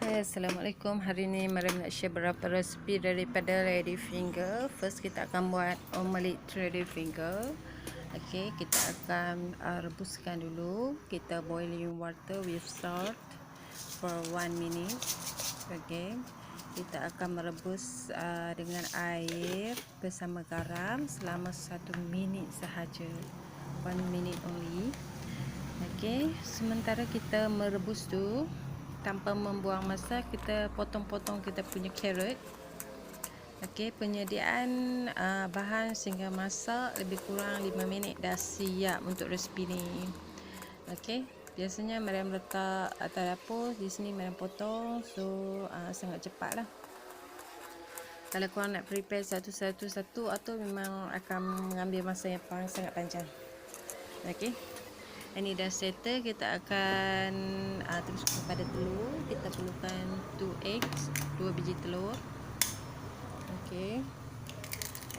Hai, Assalamualaikum. Hari ni Mariam nak share beberapa resipi daripada lady finger. First kita akan buat omelette lady finger. Okey, kita akan rebuskan dulu. Kita boiling water with salt for 1 minute. Okey. Kita akan merebus dengan air bersama garam selama 1 minit sahaja. 1 minute only. Okey, sementara kita merebus tu, tanpa membuang masa, kita potong-potong kita punya carrot. Okey, penyediaan bahan sehingga masak lebih kurang 5 minit dah siap untuk resipi ni. Okey, biasanya Mariam letak atas dapur, di sini Mariam potong, so sangat cepat lah. Kalau korang nak prepare satu-satu atau memang akan mengambil masa yang sangat panjang. Okey, ini dah settle. Kita akan terus kepada telur. Kita perlukan 2 eggs, 2 biji telur. Okey,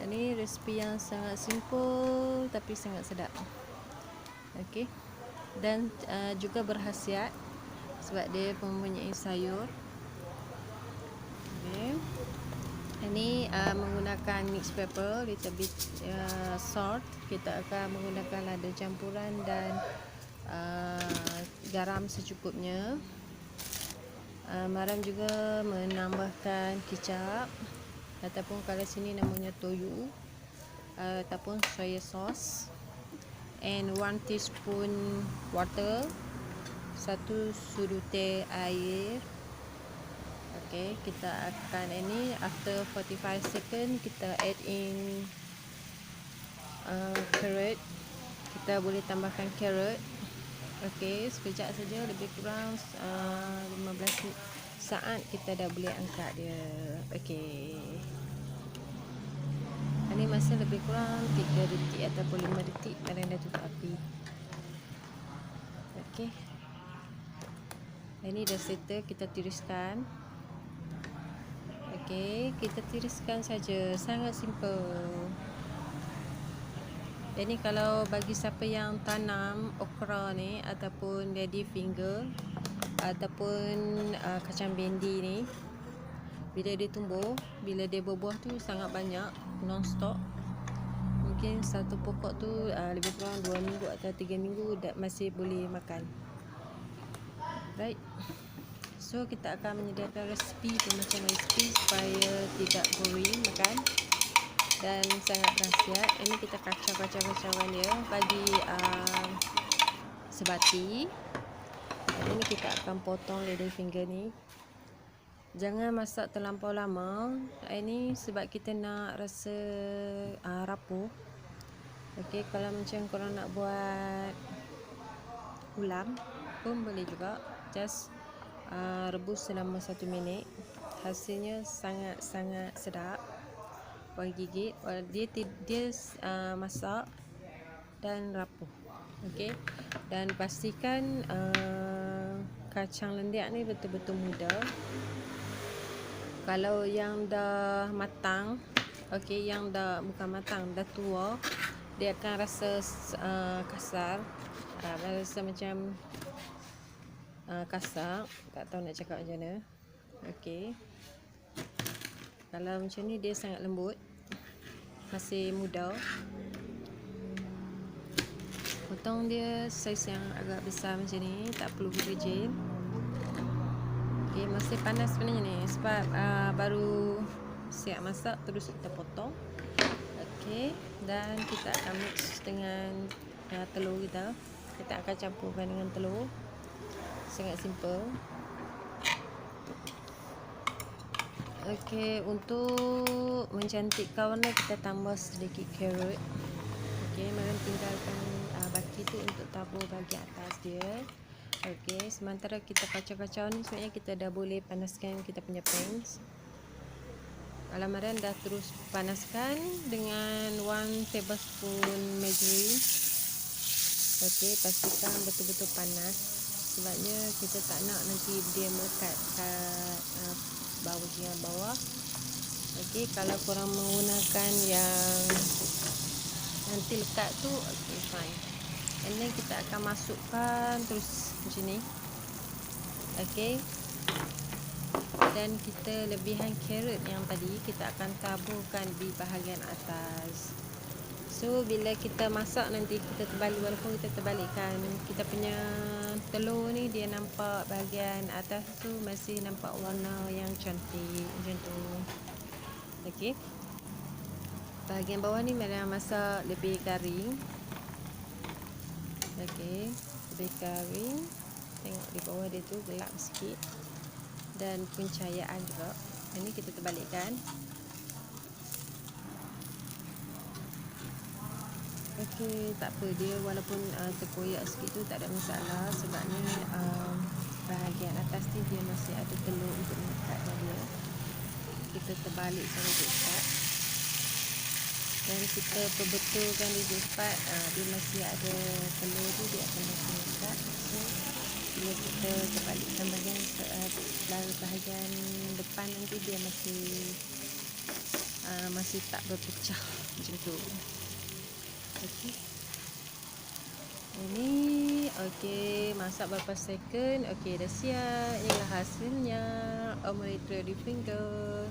ini resipi yang sangat simple tapi sangat sedap. Okey, dan juga berkhasiat sebab dia mempunyai sayur. Okey, ini menggunakan mixed pepper, little bit salt. Kita akan menggunakan lada campuran dan garam secukupnya. Mariam juga menambahkan kicap ataupun kalau sini namanya toyu, ataupun soya sauce, and 1 teaspoon water, 1 sudu teh air. Okey, kita akan ini after 45 second kita add in carrot. Kita boleh tambahkan carrot. Okey, sekejap saja, lebih kurang 15 saat kita dah boleh angkat dia. Okey, ini masa lebih kurang 3 detik ataupun 5 detik Mariam dah tutup api. Okey, ini dah settle, kita tiriskan. Okey, kita tiriskan saja, sangat simple. Jadi kalau bagi siapa yang tanam okra ni ataupun lady finger ataupun kacang bendi ni, bila dia tumbuh, bila dia berbuah tu sangat banyak, non-stop. Mungkin satu pokok tu lebih kurang 2 minggu atau 3 minggu masih boleh makan. Right. So kita akan menyediakan resipi macam resipi supaya tidak boring makan dan sangat berkhasiat. Ini kita kacau-kacau dia bagi sebati. Dan ini kita akan potong lady finger ni. Jangan masak terlampau lama. Ini sebab kita nak rasa rapuh. Okey, kalau macam korang nak buat ulam pun boleh juga. Just rebus selama 1 minit. Hasilnya sangat-sangat sedap. Bagi gigit, dia masak dan rapuh. Okey, dan pastikan kacang lendiak ni betul-betul muda. Kalau yang dah matang, okey, yang dah bukan matang, dah tua, dia akan rasa kasar, rasa macam kasar, tak tahu nak cakap macam mana. Okey, kalau macam ni dia sangat lembut, masih muda. Potong dia saiz yang agak besar macam ni, tak perlu kecil. Okey, masih panas sebenarnya ni sebab baru siap masak, terus kita potong. Okey, dan kita akan mix dengan telur kita. Kita akan campurkan dengan telur. Sangat simple. Okey, untuk mencantikkan warna kita tambah sedikit carrot. Okey, Mariam tinggalkan baki tu untuk tabur bahagian atas dia. Okey, sementara kita kacau-kacau ni sebenarnya kita dah boleh panaskan kita punya pan. Kalau Mariam dah terus panaskan dengan 1 tablespoon margarine. Okey, pastikan betul-betul panas sebabnya kita tak nak nanti dia melekat kat bahagian bawah. Okey, kalau korang menggunakan yang nanti lekat tu, okey, fine. And then kita akan masukkan terus macam ni. Okey, Dan kita lebihan carrot yang tadi kita akan taburkan di bahagian atas. So bila kita masak nanti kita terbalik, walaupun kita terbalikkan, kita punya telur ni dia nampak bahagian atas tu masih nampak warna yang cantik macam tu. Okey. Bahagian bawah ni Mariam masak lebih garing. Okey, lebih garing. Tengok di bawah dia tu gelap sikit. Dan pencahayaan juga. Ini kita terbalikkan. Okey, tak apa, dia walaupun terkoyak sikit tu tak ada masalah, sebabnya bahagian atas ni dia masih ada telur untuk mengekatkan dia. Kita terbalik cara cepat dan kita perbetulkan dia cepat. Dia masih ada telur tu, dia akan masih mengekat. So bila kita terbalikkan bahagian depan nanti dia masih tak berpecah macam tu. Okey. Ini okey, masak berapa second. Okey, dah siap. Inilah hasilnya. Omelette ready finger.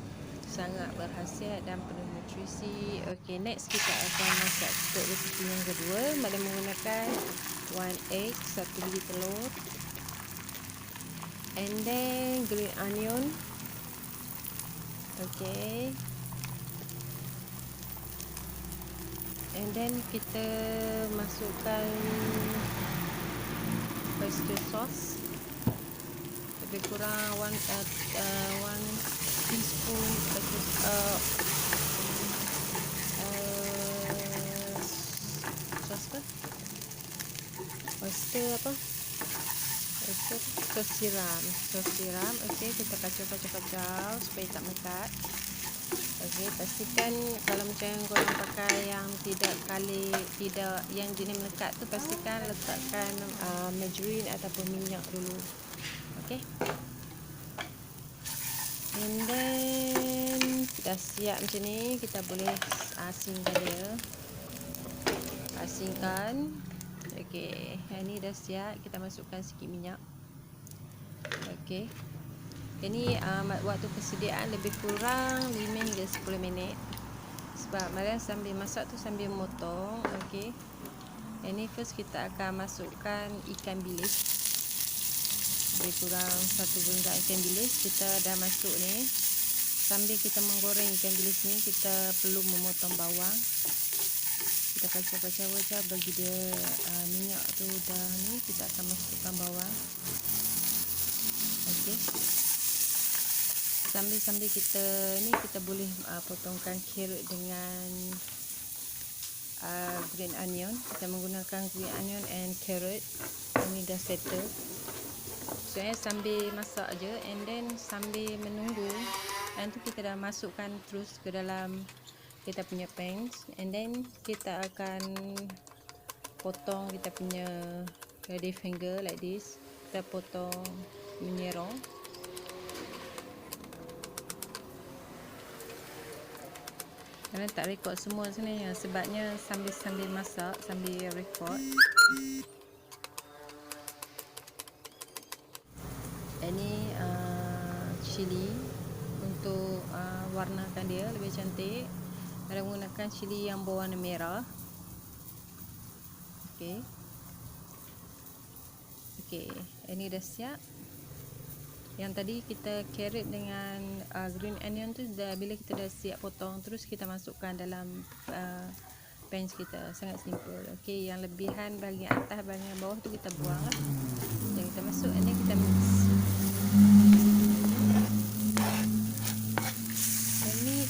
Sangat berkhasiat dan penuh nutrisi. Okey, next kita akan masak untuk resipi yang kedua. Mari menggunakan 1 egg, 1 biji telur. And then green onion. Okey. And then kita masukkan oyster sauce lebih kurang 1 teaspoon sauce oyster sos siram. Okey, kita kacau supaya tak melekat. Okey, pastikan kalau macam korang pakai yang tidak yang jenis melekat tu, pastikan letakkan margarine ataupun minyak dulu. Okey. And then dah siap macam ni, kita boleh asingkan dia. Okey, yang ni dah siap, kita masukkan sikit minyak. Okey. Ini waktu persediaan lebih kurang 5 hingga 10 minit. Sebab Mariam sambil masak tu sambil motong. Okey. Ini first kita akan masukkan ikan bilis. Lebih kurang 1 genggam ikan bilis kita dah masuk ni. Sambil kita menggoreng ikan bilis ni, kita perlu memotong bawang. Kita kacau bagi dia minyak tu dah ni, kita akan masukkan bawang. Okey. Sambil kita boleh potongkan carrot dengan green onion. Kita menggunakan green onion and carrot. Ini dah settle. So sambil masak je, and then sambil menunggu, nanti kita dah masukkan terus ke dalam kita punya pan, and then kita akan potong kita punya ready finger like this. Kita potong menyerong. Kerana tak rekod semua sebenarnya, sebabnya sambil masak, sambil rekod. Ini cili untuk warnakan dia lebih cantik. Ada menggunakan cili yang berwarna merah. Okey. Ini dah siap. Yang tadi kita carrot dengan green onion tu bila kita dah siap potong, terus kita masukkan dalam pan kita. Sangat simple. Okey, yang lebihan bahagian atas, bahagian bawah tu kita buang lah. Dan kita masuk, ini kita mix.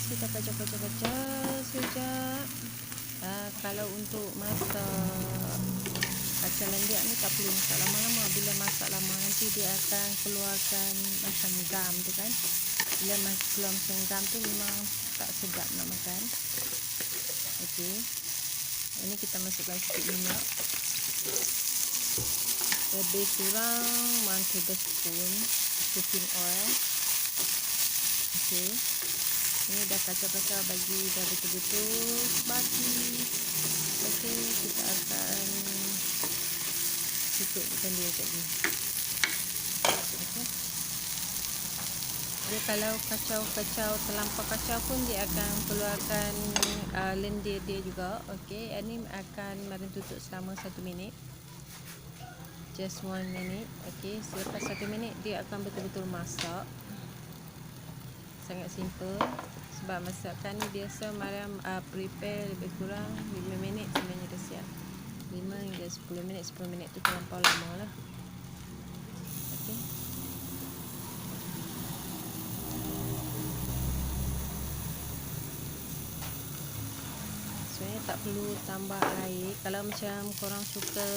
Kita kacau sekejap. Kalau untuk masak kacang lendiak ni tak perlu masak lama-lama. Bila masak lama nanti dia akan keluarkan macam gam tu kan. Bila keluar macam gam tu memang tak sedap nak makan. Okey. Ini kita masukkan sikit minyak. Lebih kurang 1 tablespoon cooking oil. Okey. Ini dah kacau bagi dah betul-betul basi. Okey, kita akan tutupkan dia macam ni. Okey. dia kalau kacau terlampau kacau pun dia akan keluarkan lendir dia juga. Okey, ini akan Mariam tutup selama 1 minit, just 1 minute. Okey, selepas 1 minit dia akan betul-betul masak. Sangat simple. Sebab masakan ni biasa Mariam prepare lebih kurang 5 minit sebenarnya dah siap. 5 hingga 10 minit. 10 minit tu terlampau lama lah. Okey. Sebenarnya tak perlu tambah air. Kalau macam korang suka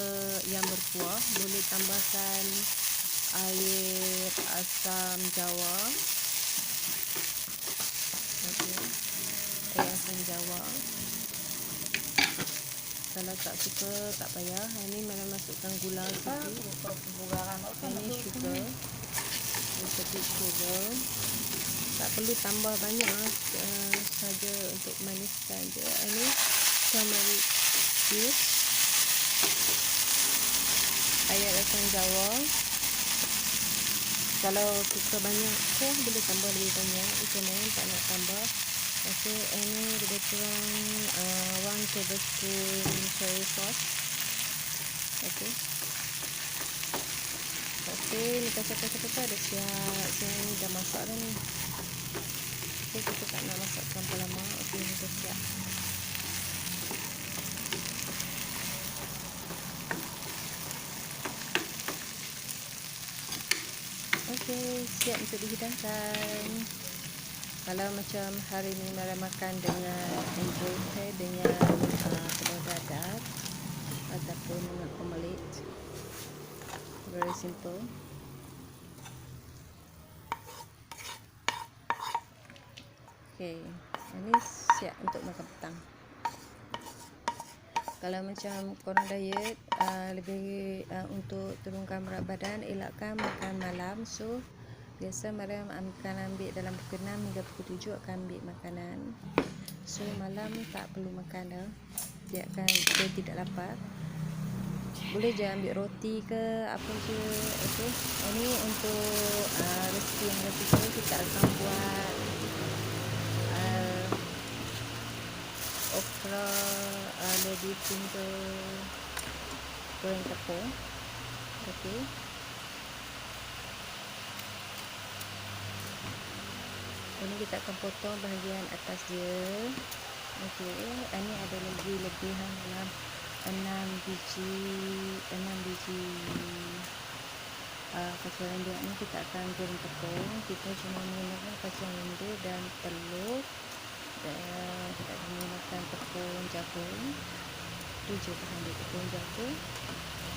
yang berkuah, boleh tambahkan air asam jawa. Okey. Air asam jawa. Kalau tak suka tak payah. Ini mana masukkan gula sikit. Ini sugar. Sedikit sugar. Tak perlu tambah banyak, saja untuk maniskan je. Ini turmeric juice, air asam jawa. Kalau suka banyak kuah boleh tambah lebih banyak. Macam mana tak nak tambah. Okey, ini lebih kurang 1 tablespoon soy sauce. Okey. Okey, ni kacau-kacau dah siap. Sekarang ni dah masak dah ni. Okey, kita tak nak masak terlalu lama. Okey, ni dah siap. Okey, siap untuk dihidangkan. Kalau macam hari ni Mariam makan dengan enjoy dengan telur dadar ataupun dengan omelette. Very simple. Okey, ini siap untuk makan petang. Kalau macam korang diet, lebih untuk turunkan berat badan, elakkan makan malam. So biasa Mariam akan ambil dalam pukul 6 hingga pukul 7 akan ambil makanan. So malam tak perlu makan dah. Dia tidak lapar. Boleh je ambil roti ke apa je. Okey. Ini untuk resipi yang ketiga, kita akan buat okra lady finger goreng tepung. Okey. Ini kita akan potong bahagian atas dia. Okey, ini ada lebihan dalam 6 biji kacang rendah. Ini kita akan goreng tepung. Kita cuma menggunakan kacang rendah dan telur, dan kita akan menggunakan tepung jagung. Itu je bahan dia, tepung jagung,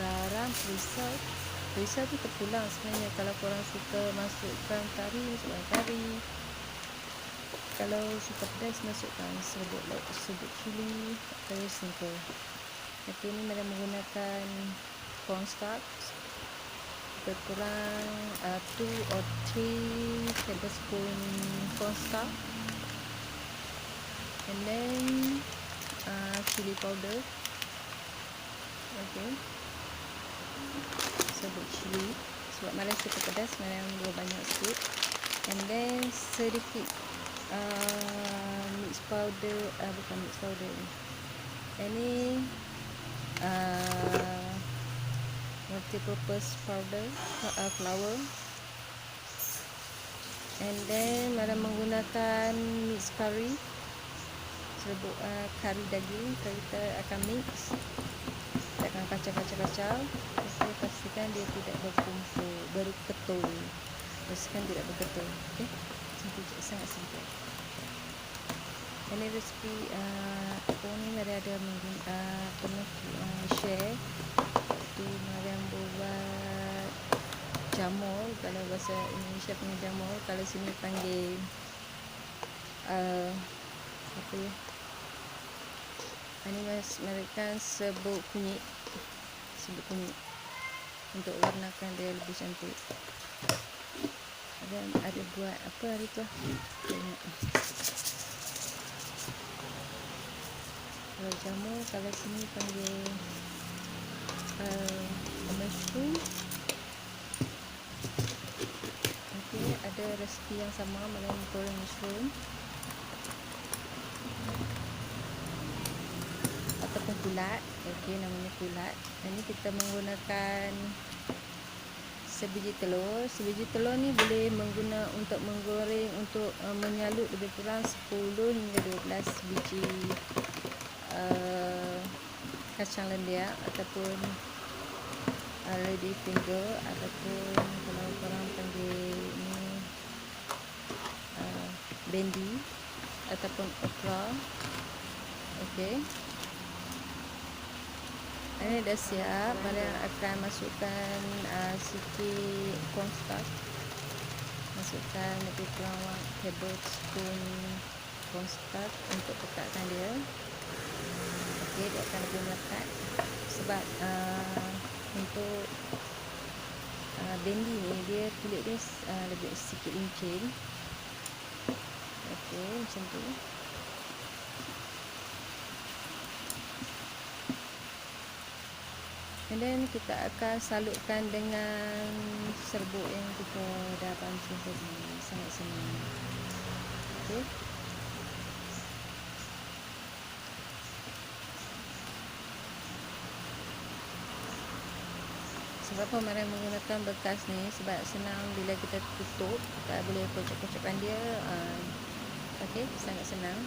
garam, perisai tu terpulang sebenarnya. Kalau korang suka masukkan kari, masukkan kari. Kalau suka pedas, masukkan serbuk cili. Very simple. Okey, ni Mariam menggunakan cornstarch berkurang 2 or 3 tablespoon cornstarch, and then chili powder. Okey, serbuk cili. Sebab Mariam suka pedas, Mariam buat banyak sikit. And then sedikit mix powder, bukan mix powder, ini multi-purpose powder, flour. And then Mariam menggunakan mix curry, serbuk kari daging. Kita akan mix, kita akan kacau. Okey, pastikan dia tidak berketul. Pastikan tidak berketul. Okey, sangat simple. Ini resipi ni Mariam ada pernah share. Tu Mariam buat jamur. Kalau bahasa Indonesia panggil jamur, kalau sini panggil apa ya? Ini mereka serbuk kunyit untuk warnakan dia lebih cantik. Dan ada buat apa hari tu? Kalau jamur, kalau sini panggil mushroom. Okey, ada kita resipi yang sama, Mariam goreng mushroom ataupun kulat. Okey, namanya kulat. Ini kita menggunakan sebiji telur. Sebiji telur ni boleh untuk menggoreng, untuk menyalut lebih kurang 10 hingga 12 biji kacang lendiak ataupun lady finger, ataupun kalau korang panggil ni bendi ataupun okra. Okey, ini dah siap. Mariam akan masukkan sikit cornstarch. Masukkan lebih kurang 1 tablespoon cornstarch untuk pekatkan dia. Okey, dia akan lebih melekat sebab untuk bendi ni dia kulit dia lebih sikit licin. Okey, macam tu. And then kita akan salutkan dengan serbuk yang kita dah pancing tadi. Sangat senang. Okey. Sebab apa Mariam menggunakan bekas ni? Sebab senang bila kita tutup, kita boleh kocok-kocokkan dia. Okey, sangat senang.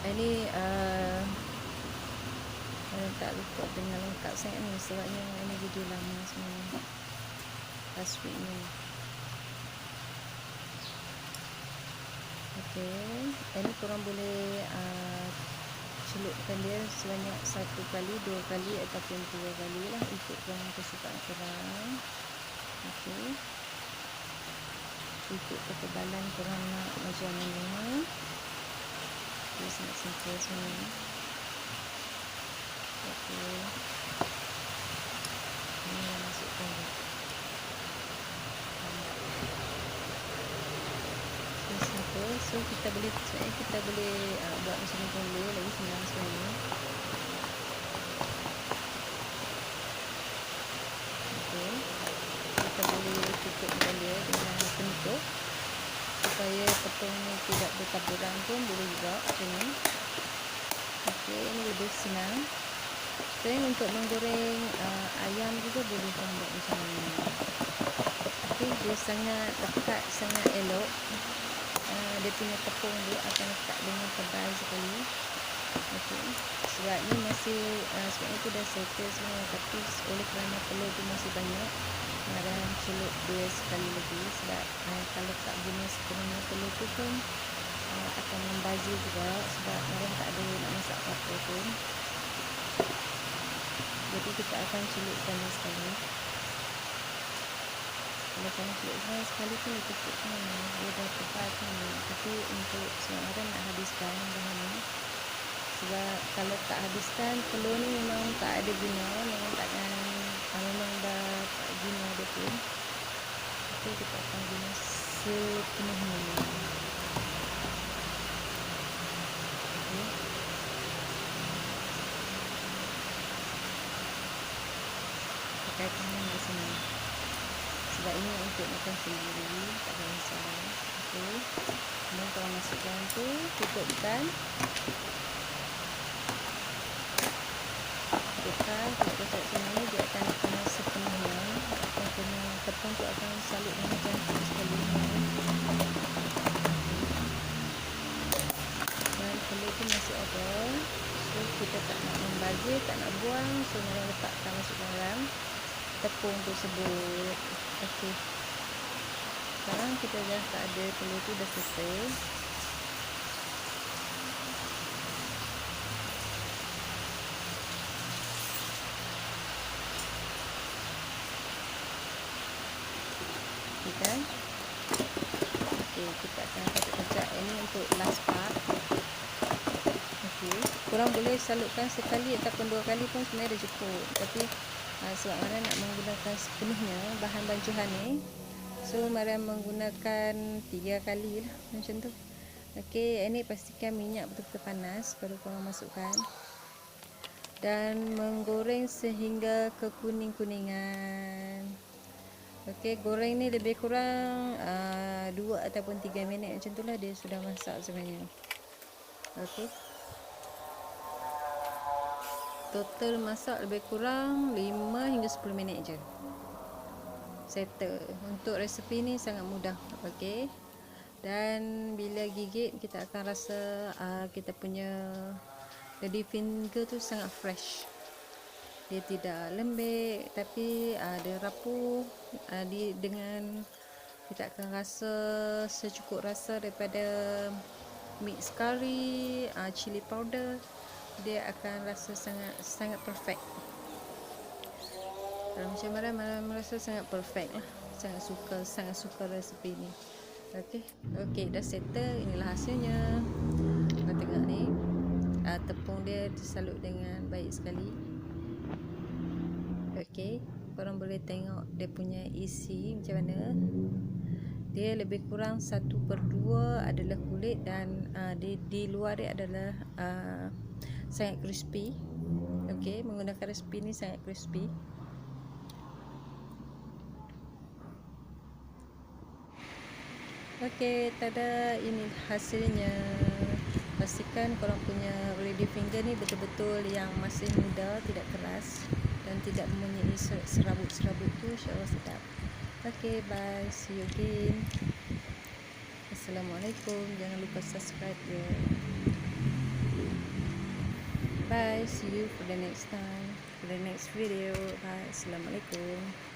Ini tak lupa dengan lengkap sangat ni, sebabnya ini video lama sebenarnya last week ni. Okey, ini korang boleh celupkan dia sebanyak 1 kali, 2 kali ataupun 3 kali lah, ikut korang kesukaan korang. Okey, ikut ketebalan korang nak macam mana. Dia sangat simple sebenarnya. Okey, ini yang masukkan dia. So simple. So kita boleh buat macam ni pun boleh, lagi senang sebenarnya. Okey, kita boleh tutupkan dia dengan penutup supaya tepung ni tidak bertaburan pun boleh juga macam ni. Okey, ini lebih senang. Dan untuk menggoreng ayam juga boleh buat macam ni. Okey, dia sangat lekat, sangat elok. Dia punya tepung dia akan lekat dengan tebal sekali. Okey, sebab ni masih sebab itu dah settle sebenarnya, tapi oleh kerana telur tu masih banyak, Mariam celup dia sekali lagi. Sebab kalau tak guna sepenuhnya telur tu pun akan membazir juga, sebab Mariam tak ada nak masak apa-apa pun. Jadi kita akan celupkan dia sekali. Kalau korang celupkan sekali tu dia cukup kan, dia dah tepat kan. Tapi untuk sebab Mariam nak habiskan bahan ni, sebab kalau tak habiskan telur ni memang tak ada guna, memang takkan, memang dah tak guna dia pun. Okey, kita akan guna sepenuhnya. Okey, pakai tangan di sini sebab ini untuk makan sendiri, tak ada masalah. Okey, kemudian korang masukkan tu, tutupkan. Kalau kocok sini dia akan kena sepenuhnya, akan kena, tepung tu akan salut dengan cantik sekali. Dan telur tu masih ada, so kita tak nak membazir, tak nak buang, so Mariam letakkan masuk dalam tepung tersebut. Okey, sekarang kita dah tak ada, telur tu dah selesai. Kan? Okey, kita akan kocok-kocok. Ini untuk last part. Okey, korang boleh salutkan sekali ataupun 2 kali pun sebenarnya dah cukup. Tapi sebab Mariam nak menggunakan sepenuhnya bahan bancuhan ni, so Mariam menggunakan 3 kali lah macam tu. Okey, ini pastikan minyak betul-betul panas baru korang masukkan. dan menggoreng sehingga kekuning-kuningan. Okey, goreng ni lebih kurang 2 ataupun 3 minit macam itulah dia sudah masak sebenarnya. Okey. Total masak lebih kurang 5 hingga 10 minit je. Settle. Untuk resepi ni sangat mudah. Okey. Dan bila gigit kita akan rasa kita punya lady finger tu sangat fresh. Dia tidak lembek tapi dia rapuh, dengan kita akan rasa secukup rasa daripada mix curry, chili powder, dia akan rasa sangat perfect. Kalau macam mana merasa sangat perfect lah, sangat suka resepi ni. Okey, dah settle. Inilah hasilnya. Kau tengok ni, tepung dia disalut dengan baik sekali. Okey, korang boleh tengok dia punya isi macam mana. Dia lebih kurang 1/2 adalah kulit dan di luar dia adalah sangat crispy. Okey, menggunakan resepi ni sangat crispy. Okey, tada, ini hasilnya. Pastikan korang punya lady finger ni betul-betul yang masih muda, tidak keras dan tidak mempunyai serabut-serabut tu. InsyaAllah sedap. Okey, bye, see you again. Assalamualaikum. Jangan lupa subscribe ya. Bye, see you for the next time, for the next video. Bye, Assalamualaikum.